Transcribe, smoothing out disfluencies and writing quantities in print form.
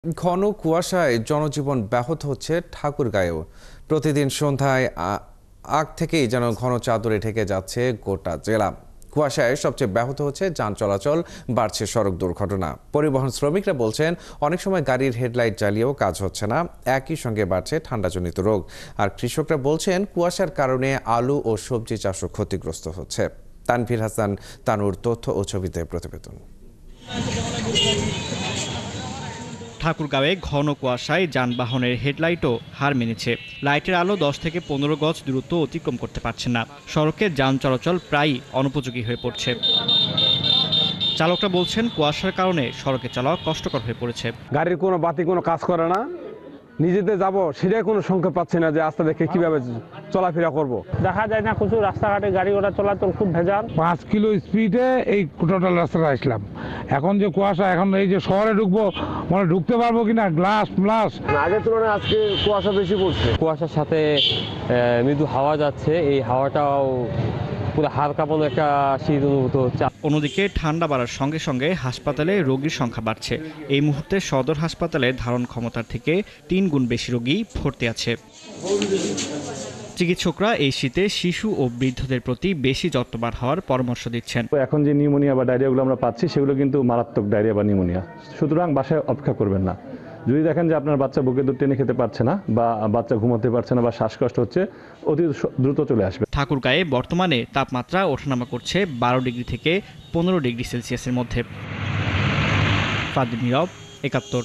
ঘন কুয়াশায় জনজীবন ব্যাহত হচ্ছে ঠাকুরগাঁয়েও। প্রতিদিন সন্ধ্যায় আগ থেকেই যেন ঘন চাদরে ঢেকে যাচ্ছে গোটা জেলা। কুয়াশায় সবচেয়ে ব্যাহত হচ্ছে যান চলাচল, বাড়ছে সড়ক দুর্ঘটনা। পরিবহন শ্রমিকরা বলছেন অনেক সময় গাড়ির হেডলাইট জ্বালিয়েও কাজ হচ্ছে না। একই সঙ্গে বাড়ছে ঠান্ডাজনিত রোগ। আর কৃষকরা বলছেন কুয়াশার কারণে আলু ও সবজি চাষও ক্ষতিগ্রস্ত হচ্ছে। তানভীর হাসান তানুর তথ্য ও ছবিতে প্রতিবেদন। ঠাকুরগাঁওয়ে ঘন কুয়াশায় যানবাহনের হেডলাইটও হার মেনেছে। লাইটের আলো 10 থেকে 15 গজ দূরত্ব অতিক্রম করতে পারছে না। সড়কে যান চলাচল প্রায়ই অনুপযোগী হয়ে পড়ছে। চালকরা বলছেন কুয়াশার কারণে সড়কে চলা কষ্টকর হয়ে পড়েছে। গাড়ির কোনো বাতি কোনো কাজ করে না, নিজেদের যাব সেটাই কোনো সংখ্যা পাচ্ছি না যে রাস্তা দেখে কিভাবে চলাফেরা করব। দেখা যায় না কিছু রাস্তাঘাটে গাড়ি ঘোড়া চলাচল খুব ভেজাল। 5 কিলো স্পিডে এই টোটাল রাস্তাটা আসলাম। এখন যে কুয়াশা, এখন এই যে শহরে ঢুকবো, মানে ঢুকতে পারবো কিনা, গ্লাস প্লাস। আগের তুলনায় আজকে কুয়াশা বেশি পড়ছে। কুয়াশার সাথে মৃদু হাওয়া যাচ্ছে, এই হাওয়াটাও পুরো হাড় কাঁপানো একটা শীত অনুভূত হচ্ছে। অন্যদিকে ঠান্ডা বাড়ার সঙ্গে সঙ্গে হাসপাতালে রোগীর সংখ্যা বাড়ছে। এই মুহূর্তে সদর হাসপাতালে ধারণ ক্ষমতার থেকে 3 গুণ বেশি রোগী ভর্তি আছে। চিকিৎসকরা এই শীতে শিশু ও বৃদ্ধদের প্রতি বেশি যত্নবান হওয়ার পরামর্শ দিচ্ছেন। এখন যে নিউমোনিয়া বা ডায়রিয়াগুলো আমরা পাচ্ছি সেগুলো কিন্তু মারাত্মক ডায়রিয়া বা নিউমোনিয়া, সুতরাং বাসায় অপেক্ষা করবেন না। যদি দেখেন যে আপনার বাচ্চা বুকে দুধ টেনে খেতে পারছে না বা বাচ্চা ঘুমাতে পারছে না বা শ্বাসকষ্ট হচ্ছে, অতি দ্রুত চলে আসবে। ঠাকুরগাঁয়ে বর্তমানে তাপমাত্রা ওঠানামা করছে 12 ডিগ্রি থেকে 15 ডিগ্রি সেলসিয়াসের মধ্যে। ফাদিল নীরব, 71।